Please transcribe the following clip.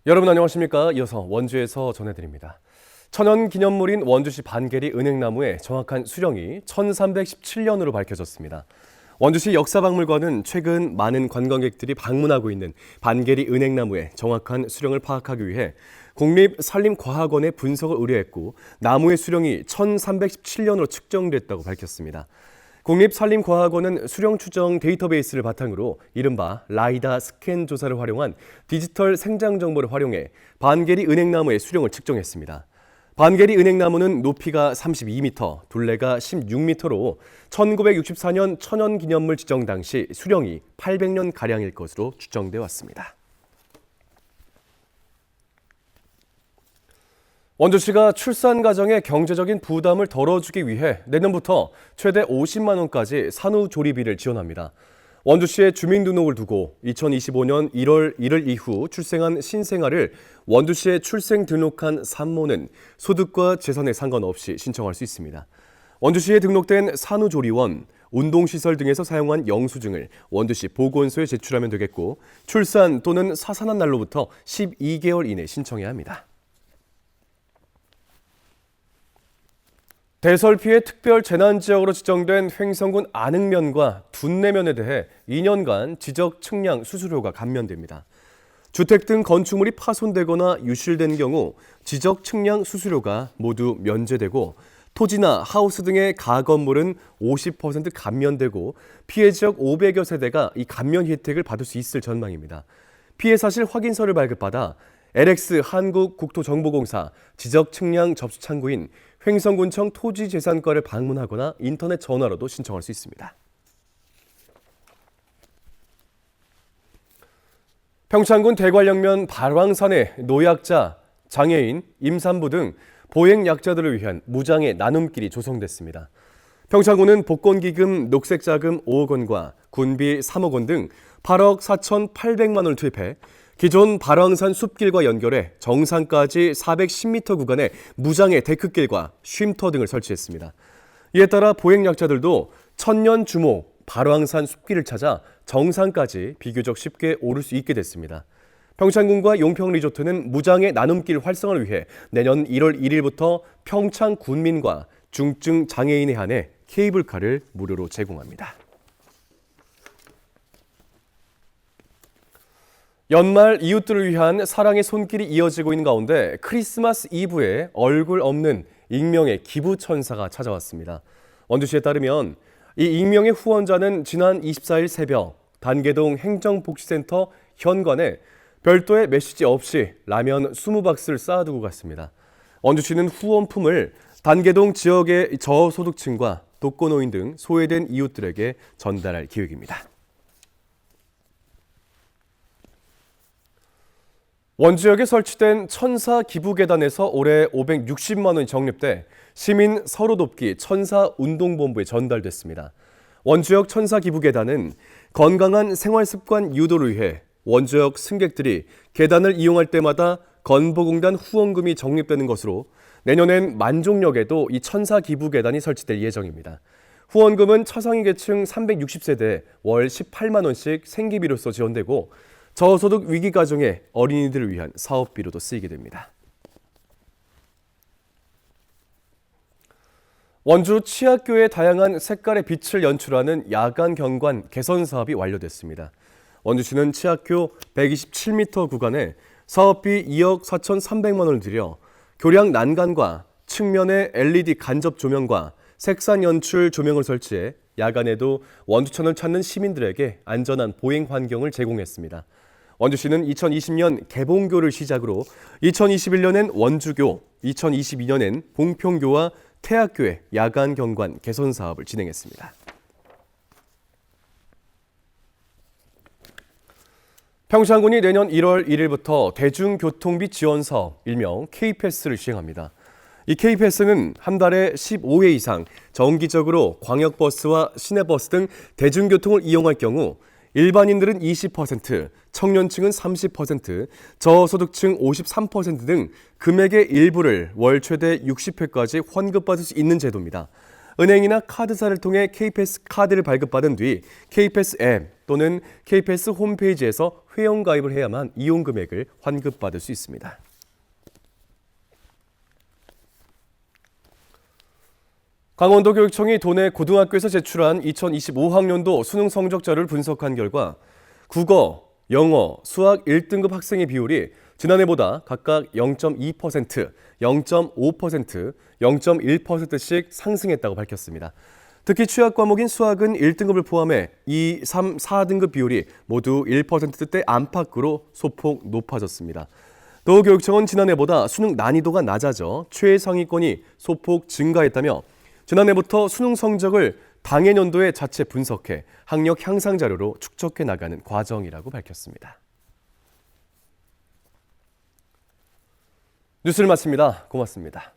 여러분 안녕하십니까? 이어서 원주에서 전해드립니다. 천연기념물인 원주시 반계리 은행나무의 정확한 수령이 1317년으로 밝혀졌습니다. 원주시 역사박물관은 최근 많은 관광객들이 방문하고 있는 반계리 은행나무의 정확한 수령을 파악하기 위해 국립산림과학원의 분석을 의뢰했고 나무의 수령이 1317년으로 측정됐다고 밝혔습니다. 국립산림과학원은 수령 추정 데이터베이스를 바탕으로 이른바 라이다 스캔 조사를 활용한 디지털 생장 정보를 활용해 반계리 은행나무의 수령을 측정했습니다. 반계리 은행나무는 높이가 32m, 둘레가 16m로 1964년 천연기념물 지정 당시 수령이 800년가량일 것으로 추정돼 왔습니다. 원주시가 출산 가정의 경제적인 부담을 덜어주기 위해 내년부터 최대 50만 원까지 산후조리비를 지원합니다. 원주시의 주민등록을 두고 2025년 1월 1일 이후 출생한 신생아를 원주시에 출생 등록한 산모는 소득과 재산에 상관없이 신청할 수 있습니다. 원주시에 등록된 산후조리원, 운동시설 등에서 사용한 영수증을 원주시 보건소에 제출하면 되겠고 출산 또는 사산한 날로부터 12개월 이내 신청해야 합니다. 대설피의 특별 재난지역으로 지정된 횡성군 안흥면과 둔내면에 대해 2년간 지적 측량 수수료가 감면됩니다. 주택 등 건축물이 파손되거나 유실된 경우 지적 측량 수수료가 모두 면제되고 토지나 하우스 등의 가건물은 50% 감면되고 피해 지역 500여 세대가 이 감면 혜택을 받을 수 있을 전망입니다. 피해 사실 확인서를 발급받아 LX 한국국토정보공사 지적 측량 접수 창구인 횡성군청 토지재산과를 방문하거나 인터넷 전화로도 신청할 수 있습니다. 평창군 대관령면 발왕산에 노약자, 장애인, 임산부 등 보행약자들을 위한 무장의 나눔길이 조성됐습니다. 평창군은 복권기금 녹색자금 5억 원과 군비 3억 원 등 8억 4,800만 원을 투입해 기존 발왕산 숲길과 연결해 정상까지 410m 구간의 무장의 데크길과 쉼터 등을 설치했습니다. 이에 따라 보행약자들도 천년 주목 발왕산 숲길을 찾아 정상까지 비교적 쉽게 오를 수 있게 됐습니다. 평창군과 용평리조트는 무장의 나눔길 활성화를 위해 내년 1월 1일부터 평창 군민과 중증 장애인에 한해 케이블카를 무료로 제공합니다. 연말 이웃들을 위한 사랑의 손길이 이어지고 있는 가운데 크리스마스 이브에 얼굴 없는 익명의 기부천사가 찾아왔습니다. 원주시에 따르면 이 익명의 후원자는 지난 24일 새벽 단계동 행정복지센터 현관에 별도의 메시지 없이 라면 20박스를 쌓아두고 갔습니다. 원주시는 후원품을 단계동 지역의 저소득층과 독거노인 등 소외된 이웃들에게 전달할 계획입니다. 원주역에 설치된 천사 기부계단에서 올해 560만 원이 적립돼 시민 서로 돕기 천사 운동본부에 전달됐습니다. 원주역 천사 기부계단은 건강한 생활습관 유도를 위해 원주역 승객들이 계단을 이용할 때마다 건보공단 후원금이 적립되는 것으로 내년엔 만종역에도 이 천사 기부계단이 설치될 예정입니다. 후원금은 차상위 계층 360세대에 월 18만 원씩 생계비로서 지원되고 저소득 위기 가정의 어린이들을 위한 사업비로도 쓰이게 됩니다. 원주 치학교의 다양한 색깔의 빛을 연출하는 야간 경관 개선 사업이 완료됐습니다. 원주시는 치학교 127m 구간에 사업비 2억 4,300만 원을 들여 교량 난간과 측면에 LED 간접 조명과 색상 연출 조명을 설치해 야간에도 원주천을 찾는 시민들에게 안전한 보행 환경을 제공했습니다. 원주시는 2020년 개봉교를 시작으로 2021년엔 원주교, 2022년엔 봉평교와 태학교의 야간 경관 개선 사업을 진행했습니다. 평창군이 내년 1월 1일부터 대중교통비 지원 사업, 일명 K패스를 시행합니다. 이 K패스는 한 달에 15회 이상 정기적으로 광역버스와 시내버스 등 대중교통을 이용할 경우 일반인들은 20%, 청년층은 30%, 저소득층 53% 등 금액의 일부를 월 최대 60회까지 환급받을 수 있는 제도입니다. 은행이나 카드사를 통해 K패스 카드를 발급받은 뒤 K패스 앱 또는 K패스 홈페이지에서 회원가입을 해야만 이용 금액을 환급받을 수 있습니다. 강원도교육청이 도내 고등학교에서 제출한 2025학년도 수능 성적자를 분석한 결과 국어, 영어, 수학 1등급 학생의 비율이 지난해보다 각각 0.2%, 0.5%, 0.1%씩 상승했다고 밝혔습니다. 특히 취약 과목인 수학은 1등급을 포함해 2, 3, 4등급 비율이 모두 1%대 안팎으로 소폭 높아졌습니다. 또 교육청은 지난해보다 수능 난이도가 낮아져 최상위권이 소폭 증가했다며 지난해부터 수능 성적을 당해년도에 자체 분석해 학력 향상 자료로 축적해 나가는 과정이라고 밝혔습니다. 뉴스를 마칩니다. 고맙습니다.